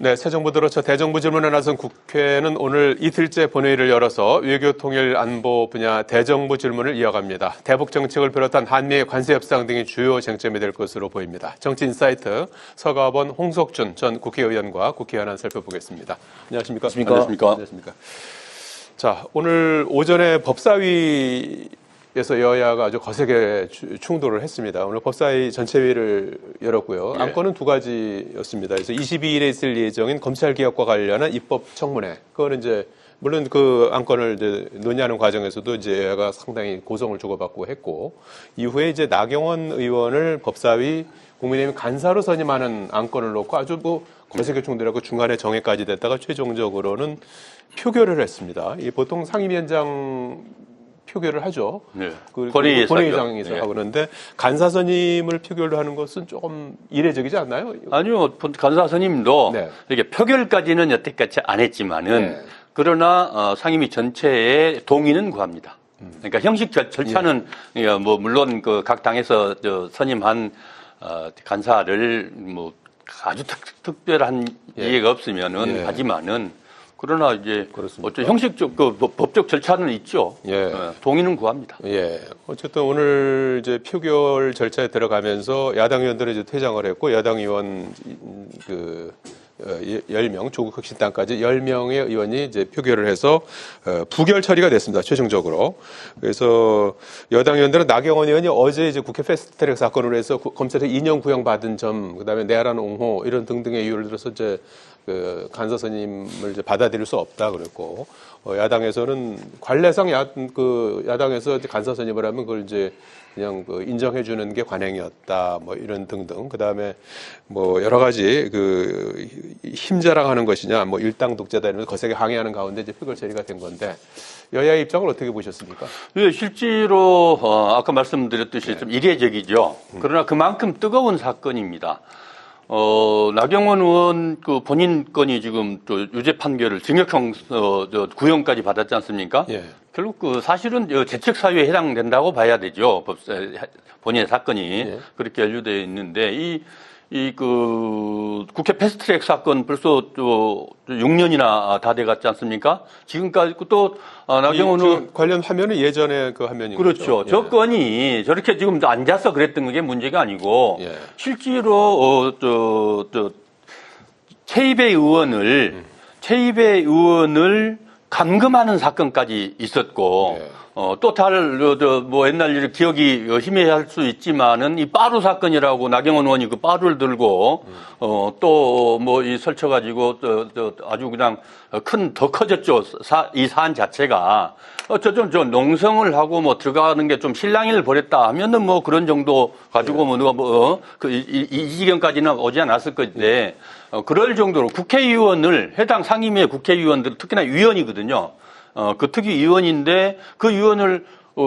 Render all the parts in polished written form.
네, 새 정부 들어 첫 대정부 질문에 나선 국회는 오늘 이틀째 본회의를 열어서 외교 통일 안보 분야 대정부 질문을 이어갑니다. 대북 정책을 비롯한 한미의 관세 협상 등이 주요 쟁점이 될 것으로 보입니다. 정치인사이트 서가번 홍석준 전 국회의원과 국회 현안 살펴보겠습니다. 안녕하십니까? 안녕하십니까? 자, 오늘 오전에 법사위 에서 여야가 아주 거세게 충돌을 했습니다. 오늘 법사위 전체회의를 열었고요. 예. 안건은 두 가지였습니다. 그래서 22일에 있을 예정인 검찰개혁과 관련한 입법청문회. 그거는 이제 물론 그 안건을 이제 논의하는 과정에서도 이제 여야가 상당히 고성을 주고받고 했고, 이후에 이제 나경원 의원을 법사위 국민의힘 간사로 선임하는 안건을 놓고 아주 뭐 거세게 충돌하고 중간에 정회까지 됐다가 최종적으로는 표결을 했습니다. 이 보통 상임위원장 표결을 하죠. 네. 본회의장에서 네. 하고 그러는데 간사 선임을 표결로 하는 것은 조금 이례적이지 않나요? 아니요, 간사 선임도 네. 이렇게 표결까지는 여태까지 안 했지만은 네. 그러나 상임위 전체의 동의는 구합니다. 그러니까 형식 절차는 뭐 물론 그 각 당에서 선임한 간사를 뭐 아주 특별한 이해가 없으면은 하지만은. 그러나 이제 어째 형식적 법적 절차는 있죠. 동의는 구합니다. 예. 어쨌든 오늘 이제 표결 절차에 들어가면서 야당 의원들은 이제 퇴장을 했고 여당 의원 10명, 조국혁신당까지 10명의 의원이 이제 표결을 해서 부결 처리가 됐습니다. 최종적으로. 그래서 여당 의원들은 나경원 의원이 어제 이제 국회 패스트트랙 사건으로 해서 검찰에 2년 구형 받은 점, 그다음에 내란 옹호 이런 등등의 이유를 들어서 이제 그 간사 선임을 이제 받아들일 수 없다 그랬고, 야당에서는 관례상 야당에서 간사 선임을 하면 그걸 이제 그냥 인정해 주는 게 관행이었다 뭐 이런 등등. 그다음에 뭐 여러 가지 힘 자랑하는 것이냐 뭐 일당 독재다 이러면서 거세게 항의하는 가운데 이제 표결 처리가 된 건데 여야의 입장을 어떻게 보셨습니까? 예, 실제로 아까 말씀드렸듯이 좀 이례적이죠. 그러나 그만큼 뜨거운 사건입니다. 나경원 의원 본인 건이 지금 또 유죄 판결을 징역형 구형까지 받았지 않습니까? 예. 결국 사실은 재책 사유에 해당된다고 봐야 되죠. 본인의 사건이 그렇게 연루되어 있는데 국회 패스트트랙 사건 벌써 6년이나 다 돼갔지 않습니까? 지금까지 또 나경원 의원 관련 화면은 예전에 그 화면이죠. 그렇죠. 저 건이 저렇게 지금 앉아서 그랬던 게 문제가 아니고 실제로 최이배 의원을 감금하는 사건까지 있었고 또 뭐 옛날 일 기억이 희미할 수 있지만은 이 빠루 사건이라고 나경원 의원이 그 빠루를 들고 또 뭐 이 설쳐가지고 아주 그냥 더 커졌죠. 이 사안 자체가 좀 농성을 하고 뭐 들어가는 게 좀 실랑이를 벌였다 하면은 뭐 그런 정도 가지고 뭐 누가 이 지경까지는 오지 않았을 건데 그럴 정도로 국회의원을 해당 상임위의 국회의원들 특히나 위원이거든요. 그 특위위원인데 그 위원을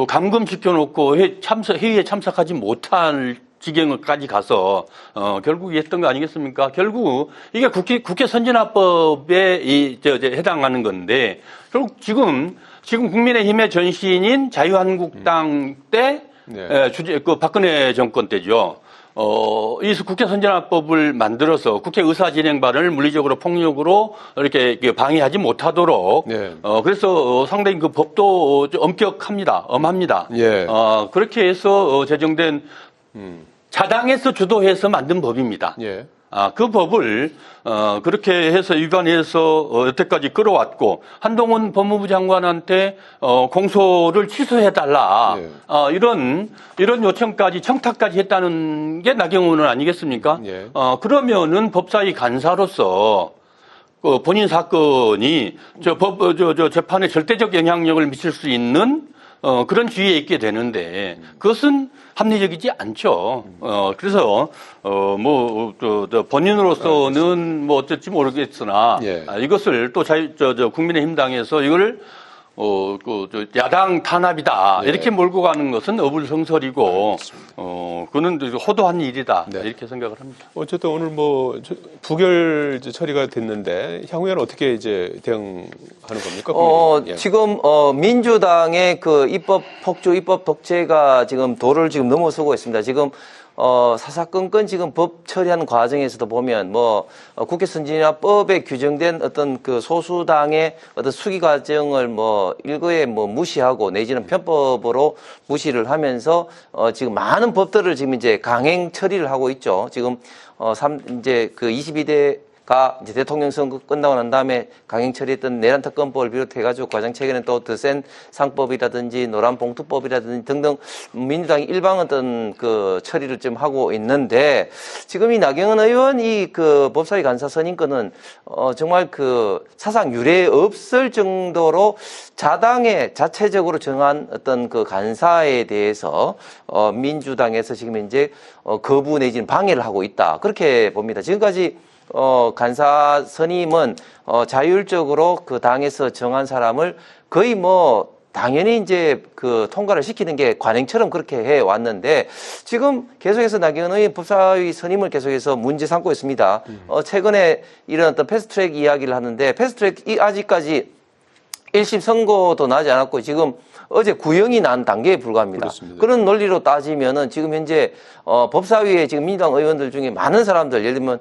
감금시켜 놓고 회의에 참석하지 못할 지경까지 가서 결국 했던 거 아니겠습니까? 결국 이게 국회 선진화법에 해당하는 건데 결국 지금 국민의힘의 전신인 자유한국당 때 박근혜 정권 때죠. 이 국회 선진화법을 만들어서 국회 의사진행반을 물리적으로 폭력으로 이렇게 방해하지 못하도록 그래서 상당히 그 법도 엄합니다. 그렇게 해서 제정된 자당에서 주도해서 만든 법입니다. 그 법을 그렇게 해서 위반해서 여태까지 끌어왔고 한동훈 법무부 장관한테 공소를 취소해달라 이런 요청까지 청탁까지 했다는 게 나경원 의원 아니겠습니까? 그러면은 법사위 간사로서 본인 사건이 재판에 절대적 영향력을 미칠 수 있는 그런 주의에 있게 되는데 그것은 합리적이지 않죠. 그래서 본인으로서는 뭐 어쩔지 모르겠으나 이것을 또 국민의힘당에서 이걸 야당 탄압이다 이렇게 몰고 가는 것은 어불성설이고 그거는 호도한 일이다 이렇게 생각을 합니다. 어쨌든 오늘 뭐 부결 처리가 됐는데 향후에는 어떻게 이제 대응하는 겁니까? 지금 민주당의 그 입법 독재가 지금 도를 지금 넘어서고 있습니다. 지금 사사건건 지금 법 처리하는 과정에서도 보면 국회 선진화법에 규정된 어떤 그 소수당의 어떤 수기 과정을 일거에 무시하고 내지는 편법으로 무시를 하면서 지금 많은 법들을 지금 이제 강행 처리를 하고 있죠. 지금 이제 그 22대가 이제 대통령 선거 끝나고 난 다음에 강행 처리했던 내란 특검법을 비롯해가지고 과장 최근에 또 더 센 상법이라든지 노란 봉투법이라든지 등등 민주당이 일방 어떤 그 처리를 좀 하고 있는데 지금 이 나경원 의원이 그 법사위 간사 선임권은 정말 그 사상 유례 없을 정도로 자당에 자체적으로 정한 어떤 그 간사에 대해서 민주당에서 지금 이제 거부 내지는 방해를 하고 있다 그렇게 봅니다. 지금까지 간사 선임은 자율적으로 그 당에서 정한 사람을 거의 당연히 이제 그 통과를 시키는 게 관행처럼 그렇게 해 왔는데 지금 계속해서 나경원 의원 법사위 선임을 계속해서 문제 삼고 있습니다. 최근에 이런 어떤 패스트트랙 이야기를 하는데 패스트트랙이 아직까지 1심 선고도 나지 않았고 지금 어제 구형이 난 단계에 불과합니다. 그렇습니다. 그런 논리로 따지면은 지금 현재 법사위에 지금 민주당 의원들 중에 많은 사람들 예를 들면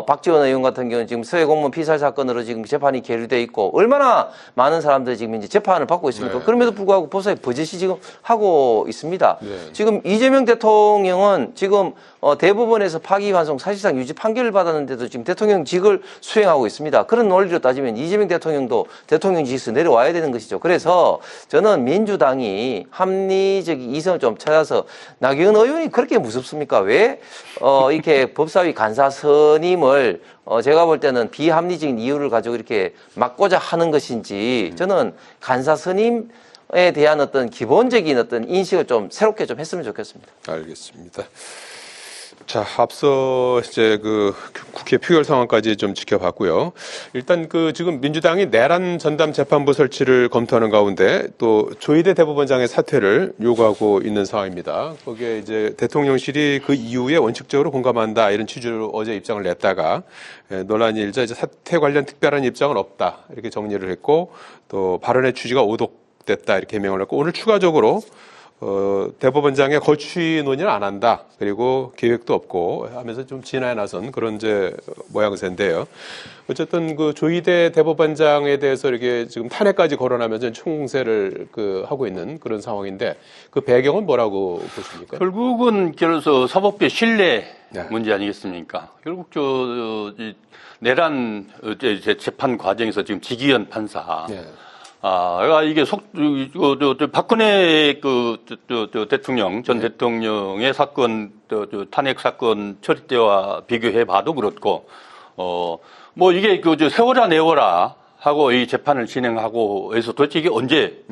박지원 의원 같은 경우는 지금 서해공무원 피살 사건으로 지금 재판이 계류돼 있고 얼마나 많은 사람들이 지금 이제 재판을 받고 있습니까? 네. 그럼에도 불구하고 법사위 버젓이 지금 하고 있습니다. 네. 지금 이재명 대통령은 지금 대법원에서 파기환송 사실상 유죄 판결을 받았는데도 지금 대통령직을 수행하고 있습니다. 그런 논리로 따지면 이재명 대통령도 대통령직에서 내려와야 되는 것이죠. 그래서 저는 민주당이 합리적인 이성을 좀 찾아서 나경원 의원이 그렇게 무섭습니까? 왜 이렇게 법사위 간사 선임을 제가 볼 때는 비합리적인 이유를 가지고 이렇게 막고자 하는 것인지 저는 간사 선임에 대한 어떤 기본적인 어떤 인식을 좀 새롭게 좀 했으면 좋겠습니다. 알겠습니다. 자, 앞서 이제 그 국회 표결 상황까지 좀 지켜봤고요. 일단 그 지금 민주당이 내란 전담 재판부 설치를 검토하는 가운데 또 조희대 대법원장의 사퇴를 요구하고 있는 상황입니다. 거기에 이제 대통령실이 그 이후에 원칙적으로 공감한다 이런 취지로 어제 입장을 냈다가 논란이 일자 이제 사퇴 관련 특별한 입장은 없다 이렇게 정리를 했고 또 발언의 취지가 오독됐다 이렇게 해명을 했고 오늘 추가적으로 대법원장의 거취 논의는 안 한다. 그리고 계획도 없고 하면서 좀 진화에 나선 그런 이제 모양새인데요. 어쨌든 그 조희대 대법원장에 대해서 이렇게 지금 탄핵까지 거론하면서 총세를 하고 있는 그런 상황인데 그 배경은 뭐라고 보십니까? 결국은 그래서 사법부의 신뢰 네. 문제 아니겠습니까? 결국 이 내란 재판 과정에서 지금 지기현 판사. 네. 이게 박근혜 대통령, 전 대통령의 사건, 탄핵 사건 처리 때와 비교해 봐도 그렇고, 이게 세워라 내워라 하고 이 재판을 진행하고 해서 도대체 이게 언제,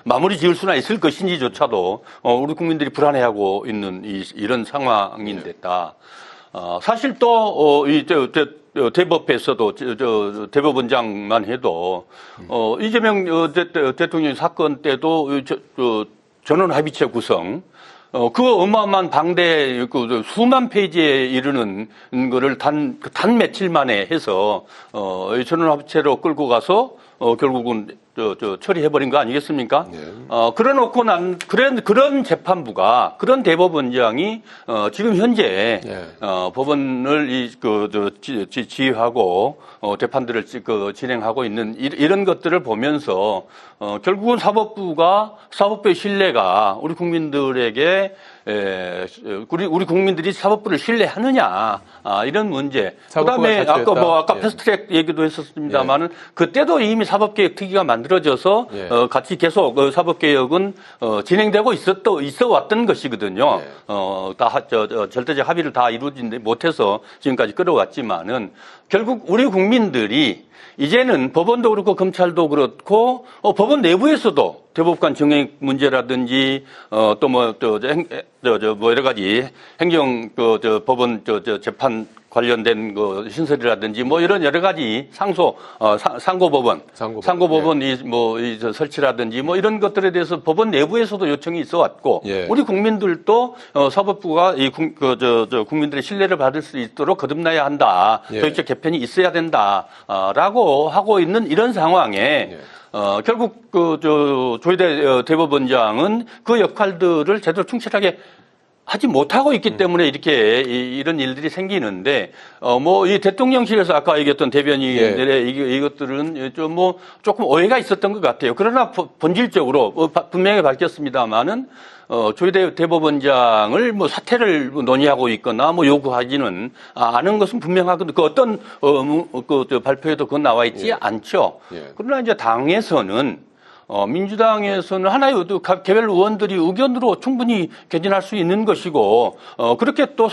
마무리 지을 수나 있을 것인지조차도, 우리 국민들이 불안해하고 있는 이런 상황인데다. 사실 또, 대법에서도 대법원장만 해도 이재명 대통령 사건 때도 전원 합의체 구성 그 어마어마한 방대 수만 페이지에 이르는 거를 단 며칠 만에 해서 전원 합의체로 끌고 가서 결국은 처리해버린 거 아니겠습니까? 네. 그래놓고 그런 재판부가, 그런 대법원장이, 지금 현재, 네. 법원을 지휘하고, 재판들을 진행하고 있는 이런 것들을 보면서, 결국은 사법부의 신뢰가 우리 국민들에게 우리 국민들이 사법부를 신뢰하느냐 이런 문제. 그다음에 아까 예. 패스트트랙 얘기도 했었습니다만은 그때도 이미 사법개혁 특위가 만들어져서 예. 같이 계속 사법개혁은 진행되고 있어 왔던 것이거든요. 예. 절대적 합의를 다 이루지 못해서 지금까지 끌어왔지만은 결국 우리 국민들이 이제는 법원도 그렇고 검찰도 그렇고 법원 내부에서도 대법관 정액 문제라든지 여러 가지 행정 법원 재판 관련된 신설이라든지 이런 여러 가지 상고법원 설치라든지 이런 것들에 대해서 법원 내부에서도 요청이 있어 왔고 예. 우리 국민들도 사법부가 국민들의 신뢰를 받을 수 있도록 거듭나야 한다. 예. 도의적 개편이 있어야 된다라고 하고 있는 이런 상황에 예. 결국 조희대 대법원장은 그 역할들을 제대로 충실하게 하지 못하고 있기 때문에 이렇게 이런 일들이 생기는데, 뭐, 이 대통령실에서 아까 얘기했던 대변인들의 이것들은 좀 뭐, 조금 오해가 있었던 것 같아요. 그러나 본질적으로 분명히 밝혔습니다만은, 조희 대법원장을 뭐 사퇴를 논의하고 있거나 뭐 요구하지는 않은 것은 분명하거든요. 그 어떤, 발표에도 그건 나와 있지 않죠. 그러나 이제 당에서는 민주당에서는 하나의 개별 의원들이 의견으로 충분히 개진할 수 있는 것이고, 그렇게 또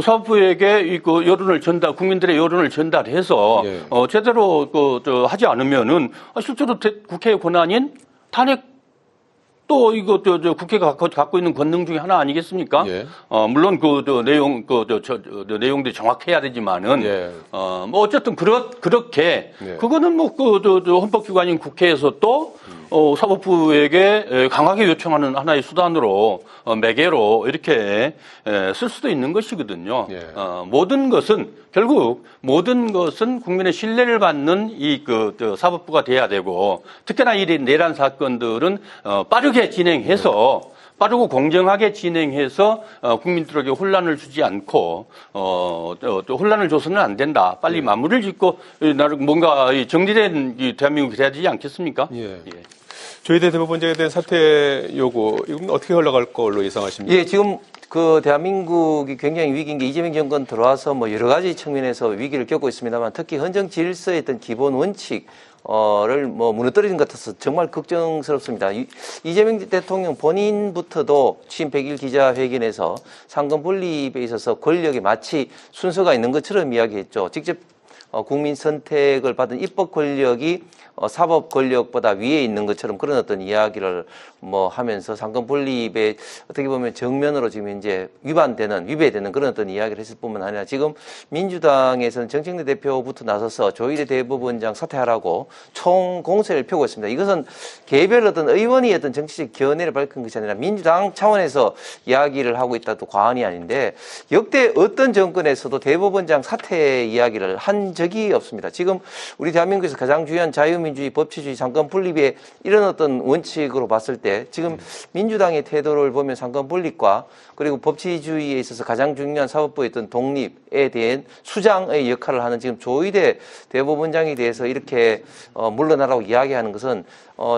사법부에게 그 여론을 국민들의 여론을 전달해서, 제대로 하지 않으면은 실제로 국회의 권한인 탄핵 또 이거 국회가 갖고 있는 권능 중에 하나 아니겠습니까? 물론 내용들이 정확해야 되지만은 뭐 어쨌든 그렇게 그거는 뭐 헌법기관인 국회에서 또 사법부에게 강하게 요청하는 하나의 수단으로 매개로 이렇게 쓸 수도 있는 것이거든요. 결국 모든 것은 국민의 신뢰를 받는 사법부가 돼야 되고, 특히나 이 내란 사건들은 빠르게 진행해서 빠르고 공정하게 진행해서 국민들에게 혼란을 주지 않고 또 혼란을 줘서는 안 된다. 빨리 마무리를 짓고 뭔가 정리된 대한민국이 돼야 되지 않겠습니까? 조희 대법원장에 대한 사퇴 요구 이건 어떻게 흘러갈 걸로 예상하십니까? 예, 지금 그 대한민국이 굉장히 위기인 게 이재명 정권 들어와서 뭐 여러 가지 측면에서 위기를 겪고 있습니다만, 특히 헌정 질서의 어떤 기본 원칙 를 뭐 무너뜨리는 것 같아서 정말 걱정스럽습니다. 이재명 대통령 본인부터도 취임 100일 기자회견에서 상권 분립에 있어서 권력에 마치 순서가 있는 것처럼 이야기했죠. 직접 국민 선택을 받은 입법 권력이 사법 권력보다 위에 있는 것처럼 그런 어떤 이야기를 뭐 하면서 상권 분립에 어떻게 보면 정면으로 지금 이제 위배되는 그런 어떤 이야기를 했을 뿐만 아니라, 지금 민주당에서는 정청래 대표부터 나서서 조희 대법원장 사퇴하라고 총 공세를 펴고 있습니다. 이것은 개별 어떤 의원이 어떤 정치적 견해를 밝힌 것이 아니라 민주당 차원에서 이야기를 하고 있다도 과언이 아닌데, 역대 어떤 정권에서도 대법원장 사퇴 이야기를 한 적이 없습니다. 지금 우리 대한민국에서 가장 중요한 자유민주주의, 법치주의, 상권 분립의 이런 어떤 원칙으로 봤을 때, 지금 민주당의 태도를 보면 상권 분립과 그리고 법치주의에 있어서 가장 중요한 사법부의 어떤 독립에 대한 수장의 역할을 하는 지금 조희대 대법원장에 대해서 이렇게 물러나라고 이야기하는 것은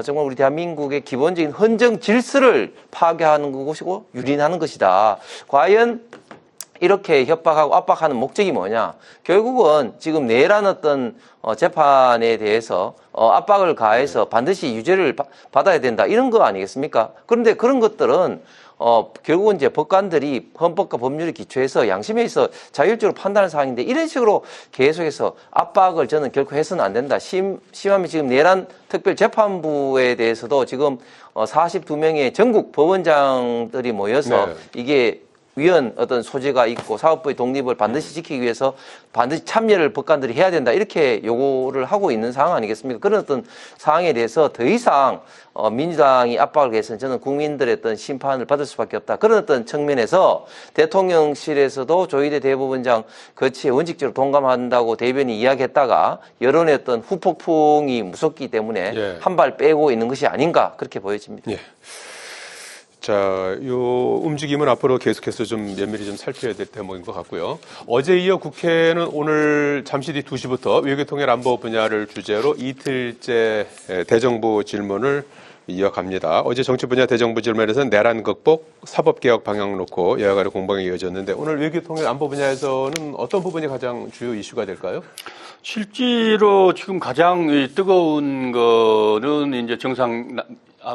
정말 우리 대한민국의 기본적인 헌정 질서를 파괴하는 것이고 유린하는 것이다. 과연 이렇게 협박하고 압박하는 목적이 뭐냐? 결국은 지금 내란 어떤 재판에 대해서 압박을 가해서 반드시 유죄를 받아야 된다, 이런 거 아니겠습니까? 그런데 그런 것들은 결국은 이제 법관들이 헌법과 법률에 기초해서 양심에 있어 자율적으로 판단하는 사항인데, 이런 식으로 계속해서 압박을 저는 결코 해서는 안 된다. 심하면 지금 내란 특별재판부에 대해서도 지금 42명의 전국 법원장들이 모여서 이게 위헌 어떤 소지가 있고 사법부의 독립을 반드시 지키기 위해서 반드시 참여를 법관들이 해야 된다, 이렇게 요구를 하고 있는 상황 아니겠습니까? 그런 어떤 상황에 대해서 더 이상 민주당이 압박을 해서는 저는 국민들의 어떤 심판을 받을 수밖에 없다. 그런 어떤 측면에서 대통령실에서도 조희대 대법원장 거치에 원칙적으로 동감한다고 대변인이 이야기했다가 여론의 어떤 후폭풍이 무섭기 때문에 한 발 빼고 있는 것이 아닌가, 그렇게 보여집니다. 자, 요 움직임은 앞으로 계속해서 좀 면밀히 좀 살펴야 될 대목인 것 같고요. 어제 이어 국회는 오늘 잠시 뒤 2시부터 외교통일 안보 분야를 주제로 이틀째 대정부 질문을 이어갑니다. 어제 정치 분야 대정부 질문에서는 내란 극복, 사법개혁 방향 놓고 여야 간의 공방이 이어졌는데, 오늘 외교통일 안보 분야에서는 어떤 부분이 가장 주요 이슈가 될까요? 실제로 지금 가장 뜨거운 거는 이제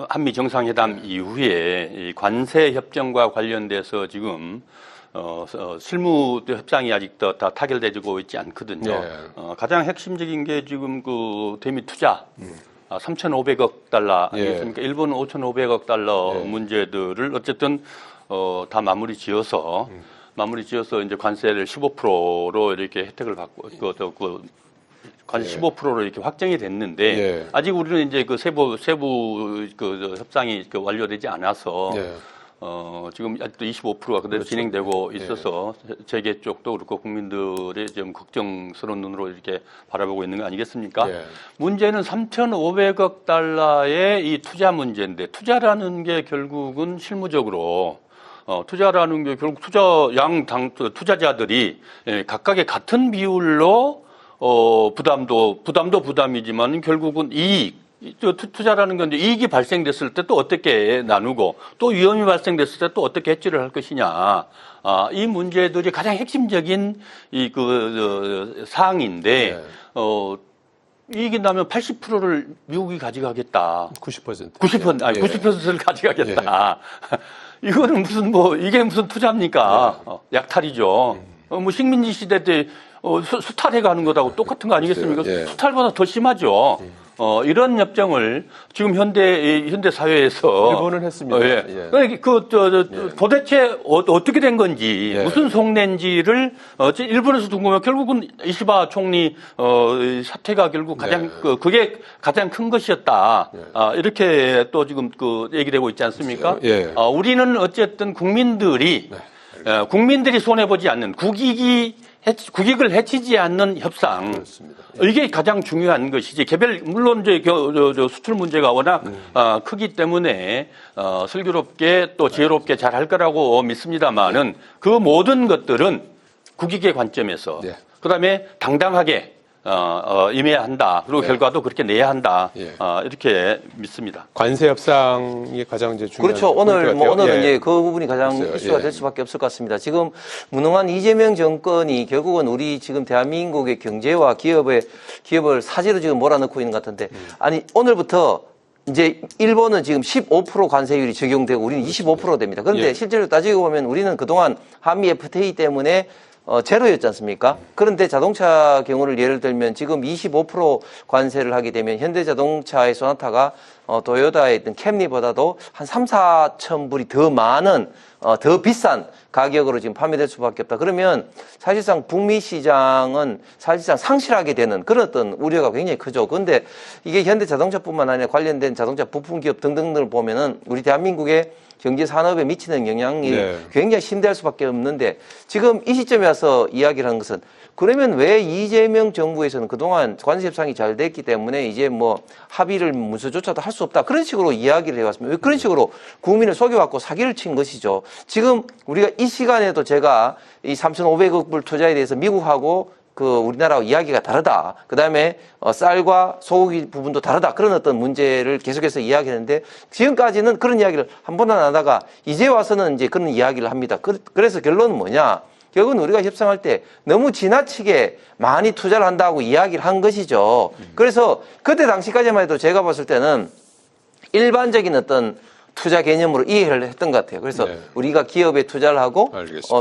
한미 정상회담 이후에 이 관세 협정과 관련돼서 지금 실무 협상이 아직도 다 타결되고 있지 않거든요. 가장 핵심적인 게 지금 그 대미 투자 3,500억 달러 아니겠습니까? 일본은 5,500억 달러 문제들을 어쨌든 다 마무리 지어서 이제 관세를 15%로 이렇게 혜택을 받고 관세 15%로 이렇게 확정이 됐는데, 아직 우리는 이제 그 세부 그 협상이 완료되지 않아서 지금 아직도 25%가 그대로 진행되고 있어서 재계 쪽도 그렇고 국민들의 좀 걱정스러운 눈으로 이렇게 바라보고 있는 거 아니겠습니까? 문제는 3,500억 달러의 이 투자 문제인데, 투자라는 게 결국은 실무적으로 투자라는 게 결국 투자자들이 각각의 같은 비율로 부담도 부담이지만 결국은 투자라는 건 이제 이익이 발생됐을 때 또 어떻게 나누고 또 위험이 발생됐을 때 또 어떻게 해지를 할 것이냐. 이 문제들이 가장 핵심적인 사항인데, 이익이 나면 80%를 미국이 가져가겠다. 90%. 90%를 가져가겠다. 이거는 이게 무슨 투자입니까? 약탈이죠. 식민지 시대 때 수탈해 가는 것하고 똑같은 거 아니겠습니까? 수탈보다 더 심하죠. 이런 협정을 지금 현대 사회에서 일본은 했습니다. 도대체 어떻게 된 건지 무슨 속내인지를 일본에서 궁금해. 결국은 이시바 총리 사태가 결국 그게 가장 큰 것이었다. 이렇게 또 지금 얘기되고 있지 않습니까? 우리는 어쨌든 국민들이 손해 보지 않는 국익을 해치지 않는 협상. 그렇습니다. 이게 가장 중요한 것이지. 물론 이제 수출 문제가 워낙 크기 때문에 슬기롭게 또 지혜롭게 잘 할 거라고 믿습니다만은 그 모든 것들은 국익의 관점에서 그다음에 당당하게 임해야 한다. 그리고 결과도 그렇게 내야 한다. 이렇게 믿습니다. 관세 협상이 가장 이제 중요한 그렇죠. 오늘은 예. 그 부분이 가장 이슈가 될 수밖에 없을 것 같습니다. 지금 무능한 이재명 정권이 결국은 우리 지금 대한민국의 경제와 기업을 사지로 지금 몰아넣고 있는 것 같은데, 아니 오늘부터 이제 일본은 지금 15% 관세율이 적용되고 우리는 25% 됩니다. 그런데 실제로 따지고 보면 우리는 그동안 한미 FTA 때문에 제로였지 않습니까? 그런데 자동차 경우를 예를 들면 지금 25% 관세를 하게 되면 현대자동차의 소나타가 도요타의 있던 캠리보다도 한 3,4천 불이 더 많은 더 비싼 가격으로 지금 판매될 수밖에 없다. 그러면 사실상 북미 시장은 사실상 상실하게 되는 그런 어떤 우려가 굉장히 크죠. 그런데 이게 현대자동차뿐만 아니라 관련된 자동차 부품 기업 등등을 보면은 우리 대한민국의 경제 산업에 미치는 영향이 굉장히 심대할 수밖에 없는데, 지금 이 시점에 와서 이야기를 하는 것은 그러면 왜 이재명 정부에서는 그동안 관세 협상이 잘 됐기 때문에 이제 뭐 합의를 문서조차도 할 수 없다, 그런 식으로 이야기를 해왔습니다. 왜 그런 식으로 국민을 속여왔고 사기를 친 것이죠. 지금 우리가 이 시간에도 제가 이 3,500억 불 투자에 대해서 미국하고 우리나라와 이야기가 다르다. 그 다음에 쌀과 소고기 부분도 다르다. 그런 어떤 문제를 계속해서 이야기했는데, 지금까지는 그런 이야기를 한 번도 안 하다가 이제 와서는 이제 그런 이야기를 합니다. 그래서 결론은 뭐냐? 결국은 우리가 협상할 때 너무 지나치게 많이 투자를 한다고 이야기를 한 것이죠. 그래서 그때 당시까지만 해도 제가 봤을 때는 일반적인 어떤 투자 개념으로 이해를 했던 것 같아요. 그래서 우리가 기업에 투자를 하고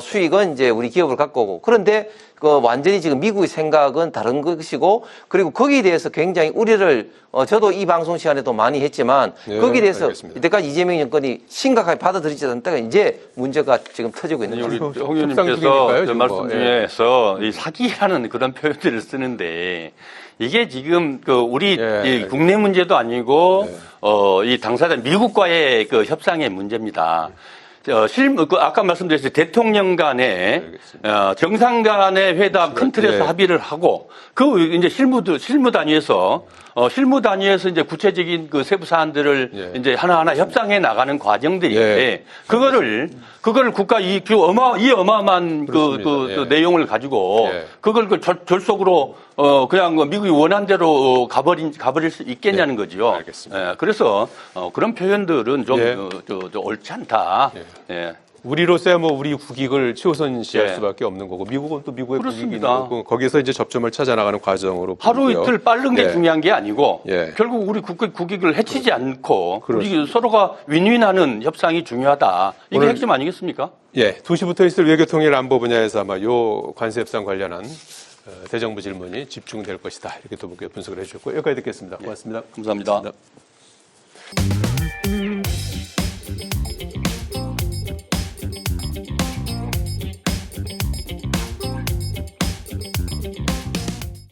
수익은 이제 우리 기업을 갖고 오고, 그런데 완전히 지금 미국의 생각은 다른 것이고, 그리고 거기에 대해서 굉장히 우려를 저도 이 방송 시간에도 많이 했지만 거기에 대해서 이때까지 이재명 정권이 심각하게 받아들이지 않다가 이제 문제가 지금 터지고 있는 거죠. 우리 홍 의원님께서 말씀 중에서 이 사기라는 그런 표현들을 쓰는데, 이게 지금 우리 국내 문제도 아니고 이 당사자 미국과의 협상의 문제입니다. 아까 말씀드렸듯이 대통령 간에 정상 간의 회담 큰 틀에서 합의를 하고, 이제 실무 단위에서 이제 구체적인 세부 사안들을 이제 하나하나 협상해 나가는 과정들인데, 그거를 국가 이 어마어마한 내용을 가지고 그걸 졸속으로 그냥 미국이 원한 대로 가버릴 수 있겠냐는 거죠. 알겠습니다. 그래서 그런 표현들은 좀 옳지 않다. 우리로서야 뭐 우리 국익을 최우선시할 수밖에 없는 거고, 미국은 또 미국의 국익이 있는 거고, 거기서 이제 접점을 찾아 나가는 과정으로 하루 보고요. 이틀 빠른 게 중요한 게 아니고 결국 우리 국익을 해치지 않고 우리 서로가 윈윈하는 협상이 중요하다. 이게 핵심 아니겠습니까? 2시부터 있을 외교통일 안보 분야에서 아마 요 관세 협상 관련한 대정부 질문이 집중될 것이다. 이렇게 또 분석을 해주셨고, 여기까지 듣겠습니다. 고맙습니다. 감사합니다.